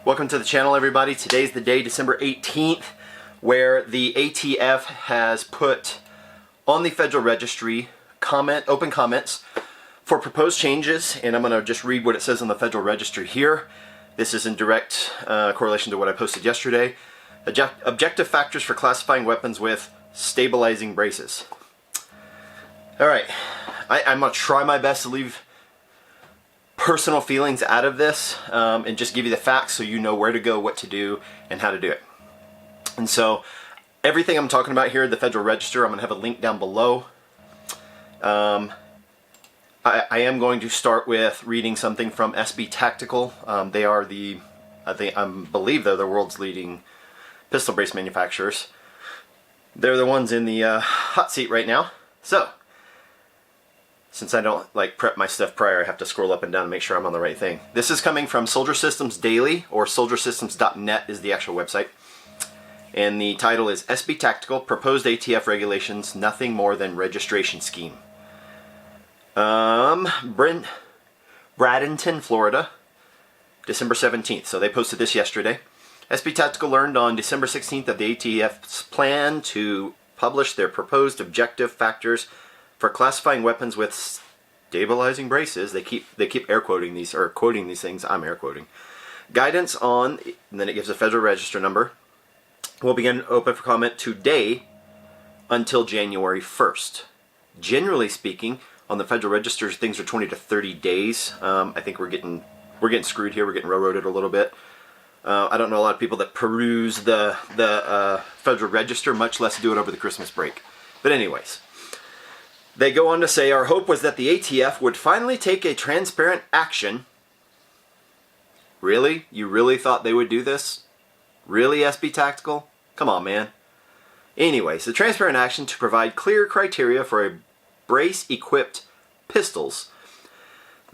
Welcome to the channel, everybody. Today's the day, December 18th, where the ATF has put on the Federal Registry open comments for proposed changes, and I'm going to just read what it says on the Federal Registry here. This is in direct correlation to what I posted yesterday. Objective factors for classifying weapons with stabilizing braces. Alright, I'm going to try my best to leave personal feelings out of this and just give you the facts so you know where to go, what to do, and how to do it. And so everything I'm talking about here, the Federal Register, I'm going to have a link down below. I am going to start with reading something from SB Tactical. They are I believe they're the world's leading pistol brace manufacturers. They're the ones in the hot seat right now. So, since I don't prep my stuff prior, I have to scroll up and down and make sure I'm on the right thing. This is coming from Soldier Systems Daily, or soldiersystems.net is the actual website. And the title is SB Tactical, Proposed ATF Regulations, Nothing More Than Registration Scheme. Bradenton, Florida, December 17th. So they posted this yesterday. SB Tactical learned on December 16th of the ATF's plan to publish their proposed objective factors for classifying weapons with stabilizing braces. They keep air quoting these, or quoting these things. I'm air quoting. Guidance on, and then it gives a Federal Register number. Will begin open for comment today until January 1st. Generally speaking, on the Federal Register, things are 20 to 30 days. I think we're getting screwed here. We're getting railroaded a little bit. I don't know a lot of people that peruse the Federal Register, much less do it over the Christmas break. But anyways. They go on to say, our hope was that the ATF would finally take a transparent action. Really? You really thought they would do this? Really, SB Tactical? Come on, man. Anyways, the transparent action to provide clear criteria for a brace-equipped pistols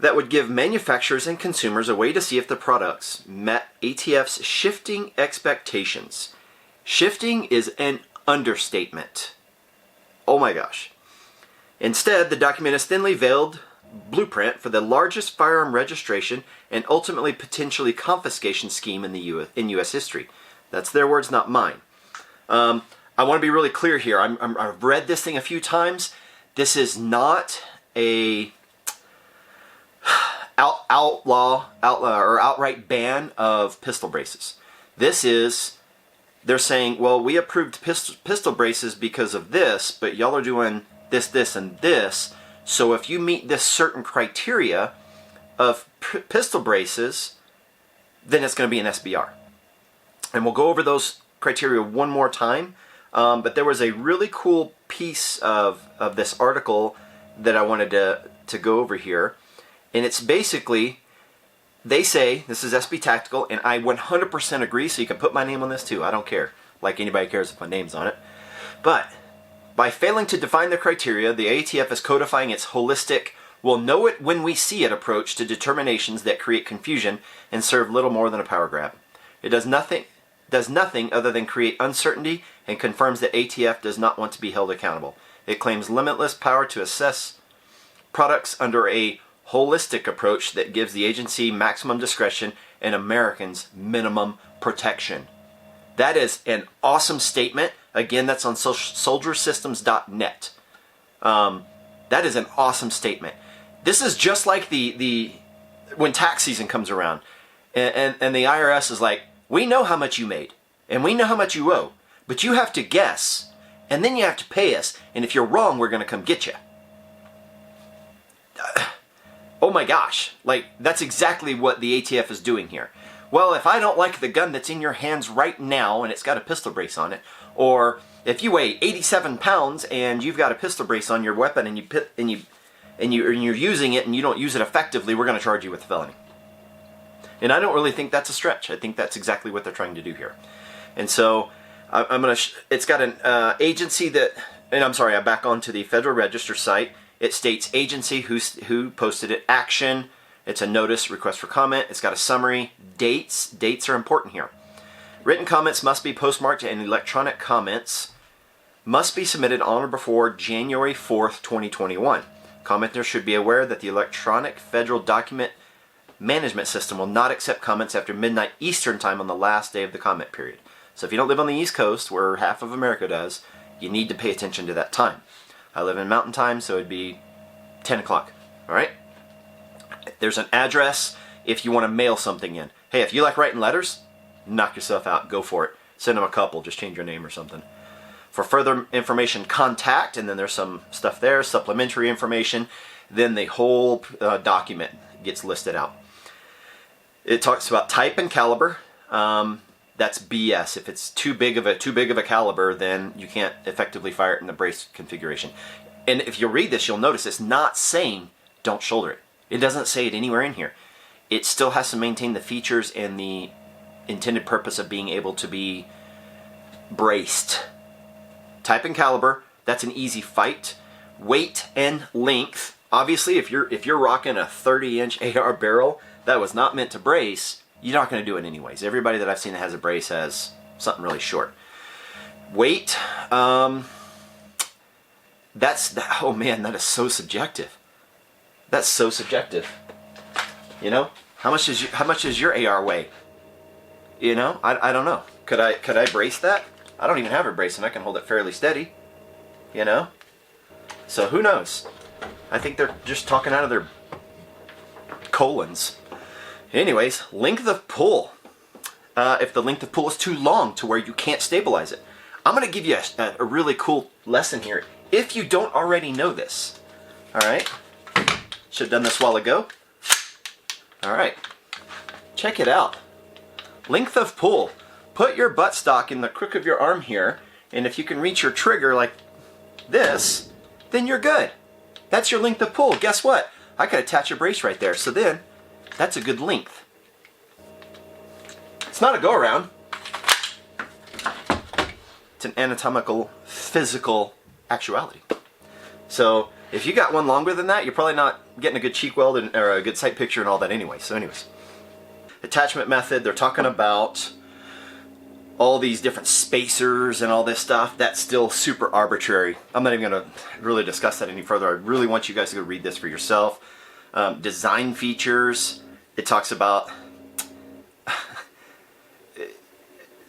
that would give manufacturers and consumers a way to see if the products met ATF's shifting expectations. Shifting is an understatement. Oh my gosh. Instead, the document is thinly veiled blueprint for the largest firearm registration and ultimately potentially confiscation scheme in U.S. history. That's their words, not mine. I want to be really clear here. I've read this thing a few times. This is not a outlaw or outright ban of pistol braces. This is, they're saying, well, we approved pistol braces because of this, but y'all are doing this, this, and this. So if you meet this certain criteria of pistol braces, then it's going to be an SBR. And we'll go over those criteria one more time. But there was a really cool piece of this article that I wanted to go over here. And it's basically, they say, this is SB Tactical, and I 100% agree, so you can put my name on this too. I don't care. Like anybody cares if my name's on it. But by failing to define the criteria, the ATF is codifying its holistic, we'll know it when we see it approach to determinations that create confusion and serve little more than a power grab. It does nothing other than create uncertainty and confirms that ATF does not want to be held accountable. It claims limitless power to assess products under a holistic approach that gives the agency maximum discretion and Americans minimum protection. That is an awesome statement. Again, that's on soldiersystems.net. That is an awesome statement. This is just like when tax season comes around, and the IRS is like, we know how much you made, and we know how much you owe, but you have to guess, and then you have to pay us, and if you're wrong, we're going to come get you. Oh my gosh, that's exactly what the ATF is doing here. Well, if I don't like the gun that's in your hands right now and it's got a pistol brace on it, or if you weigh 87 pounds and you've got a pistol brace on your weapon and you're using it and you don't use it effectively, we're going to charge you with a felony. And I don't really think that's a stretch. I think that's exactly what they're trying to do here. And so it's got an agency that, and I'm sorry, I back onto the Federal Register site. It states agency, who posted it, action. It's a notice, request for comment. It's got a summary, dates. Dates are important here. Written comments must be postmarked, and electronic comments must be submitted on or before January 4th, 2021. Commenters should be aware that the electronic federal document management system will not accept comments after midnight Eastern time on the last day of the comment period. So if you don't live on the East Coast, where half of America does, you need to pay attention to that time. I live in Mountain Time, so it'd be 10 o'clock. All right? There's an address if you want to mail something in. Hey, if you like writing letters, knock yourself out. Go for it. Send them a couple. Just change your name or something. For further information, contact, and then there's some stuff there, supplementary information. Then the whole document gets listed out. It talks about type and caliber. That's BS. If it's too big of a caliber, then you can't effectively fire it in the brace configuration. And if you read this, you'll notice it's not saying don't shoulder it. It doesn't say it anywhere in here. It still has to maintain the features and the intended purpose of being able to be braced. Type and caliber, that's an easy fight. Weight and length. Obviously, if you're rocking a 30-inch AR barrel that was not meant to brace, you're not going to do it anyways. Everybody that I've seen that has a brace has something really short. Weight, oh man, that is so subjective. That's so subjective. You know, how much does your AR weigh? You know, I don't know. Could I brace that? I don't even have a brace, and I can hold it fairly steady. You know, so who knows? I think they're just talking out of their colons. Anyways, length of pull. If the length of pull is too long to where you can't stabilize it. I'm going to give you a really cool lesson here. If you don't already know this. Alright. Should have done this a while ago. Alright. Check it out. Length of pull. Put your buttstock in the crook of your arm here. And if you can reach your trigger like this, then you're good. That's your length of pull. Guess what? I could attach a brace right there. So then, that's a good length. It's not a go-around. It's an anatomical, physical actuality. So, if you got one longer than that, you're probably not getting a good cheek weld or a good sight picture and all that anyway. So anyways. Attachment method, they're talking about all these different spacers and all this stuff. That's still super arbitrary. I'm not even going to really discuss that any further. I really want you guys to go read this for yourself. Design features, it talks about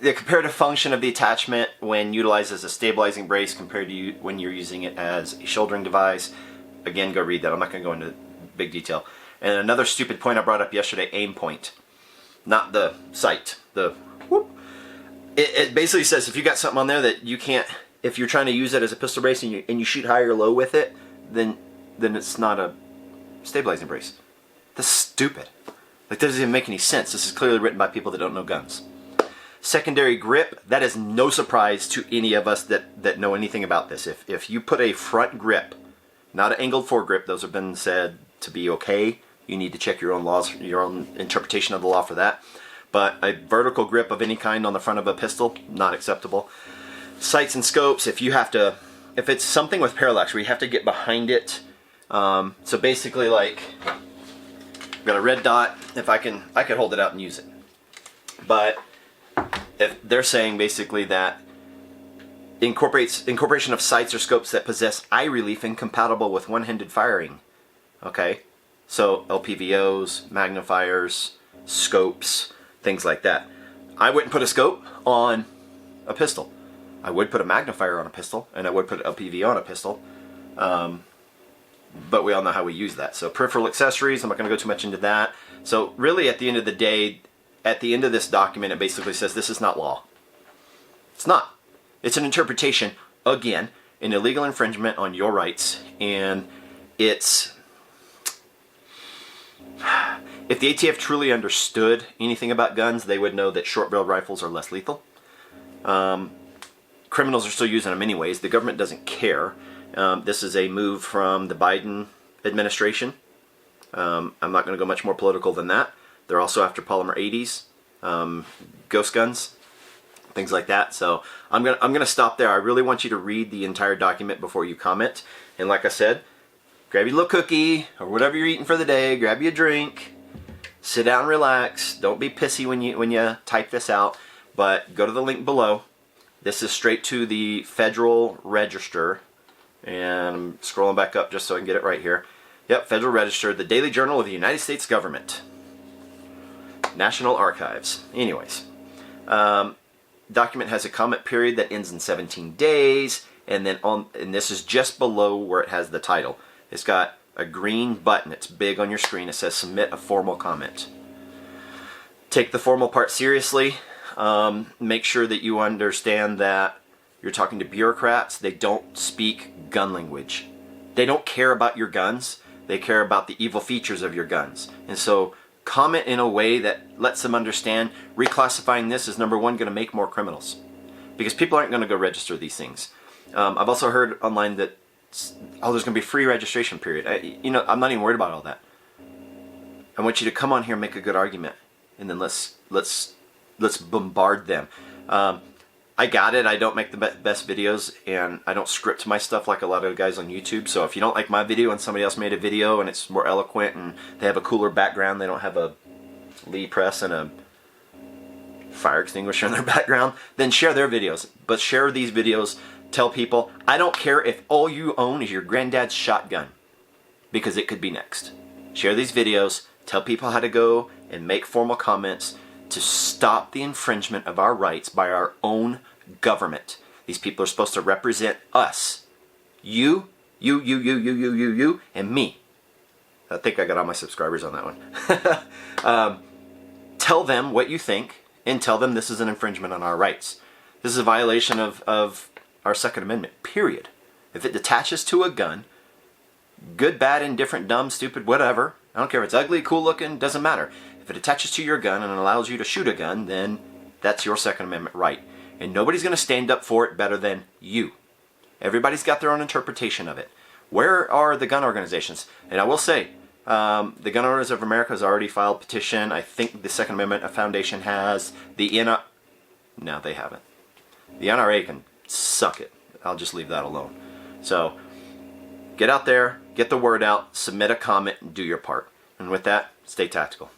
the comparative function of the attachment when utilized as a stabilizing brace compared to when you're using it as a shouldering device. Again, go read that. I'm not going to go into big detail. And another stupid point I brought up yesterday, aim point. Not the sight. The whoop. It basically says if you got something on there that you can't, if you're trying to use it as a pistol brace and you shoot high or low with it, then it's not a stabilizing brace. That's stupid. Like, that doesn't even make any sense. This is clearly written by people that don't know guns. Secondary grip, that is no surprise to any of us that know anything about this. If you put a front grip, not an angled foregrip, those have been said to be okay. You need to check your own laws, your own interpretation of the law for that. But a vertical grip of any kind on the front of a pistol, not acceptable. Sights and scopes, if it's something with parallax where you have to get behind it. So basically, like, I've got a red dot. If I could hold it out and use it. But if they're saying basically that incorporation of sights or scopes that possess eye relief incompatible with one-handed firing. Okay, so LPVOs, magnifiers, scopes, things like that. I wouldn't put a scope on a pistol. I would put a magnifier on a pistol, and I would put an LPV on a pistol. But we all know how we use that. So peripheral accessories, I'm not going to go too much into that. So really, at the end of the day, at the end of this document, it basically says this is not law. It's not. It's an interpretation, again, an illegal infringement on your rights. And it's... If the ATF truly understood anything about guns, they would know that short-barreled rifles are less lethal. Criminals are still using them anyways. The government doesn't care. This is a move from the Biden administration. I'm not going to go much more political than that. They're also after polymer 80s, ghost guns, things like that. So I'm gonna stop there. I really want you to read the entire document before you comment. And like I said, grab your little cookie or whatever you're eating for the day. Grab you a drink. Sit down, relax. Don't be pissy when you type this out. But go to the link below. This is straight to the Federal Register. And I'm scrolling back up just so I can get it right here. Yep, Federal Register, the Daily Journal of the United States Government. National Archives. Anyways, document has a comment period that ends in 17 days, and then and this is just below where it has the title. It's got a green button. It's big on your screen. It says submit a formal comment. Take the formal part seriously. Make sure that you understand that you're talking to bureaucrats. They don't speak gun language. They don't care about your guns. They care about the evil features of your guns. And so comment in a way that lets them understand reclassifying this is, number one, going to make more criminals. Because people aren't going to go register these things. I've also heard online that, oh, there's going to be a free registration period. I'm not even worried about all that. I want you to come on here and make a good argument. And then let's bombard them. I got it. I don't make the best videos, and I don't script my stuff like a lot of guys on YouTube. So if you don't like my video and somebody else made a video and it's more eloquent and they have a cooler background, they don't have a Lee press and a fire extinguisher in their background, then share their videos. But share these videos. Tell people, I don't care if all you own is your granddad's shotgun, because it could be next. Share these videos. Tell people how to go and make formal comments to stop the infringement of our rights by our own government. These people are supposed to represent us. You, and me. I think I got all my subscribers on that one. Tell them what you think, and tell them this is an infringement on our rights. This is a violation of our Second Amendment, period. If it attaches to a gun, good, bad, indifferent, dumb, stupid, whatever, I don't care if it's ugly, cool looking, doesn't matter. If it attaches to your gun and allows you to shoot a gun, then that's your Second Amendment right. And nobody's going to stand up for it better than you. Everybody's got their own interpretation of it. Where are the gun organizations? And I will say, the Gun Owners of America has already filed a petition. I think the Second Amendment Foundation has. No, they haven't. The NRA can suck it. I'll just leave that alone. So, get out there, get the word out, submit a comment, and do your part. And with that, stay tactical.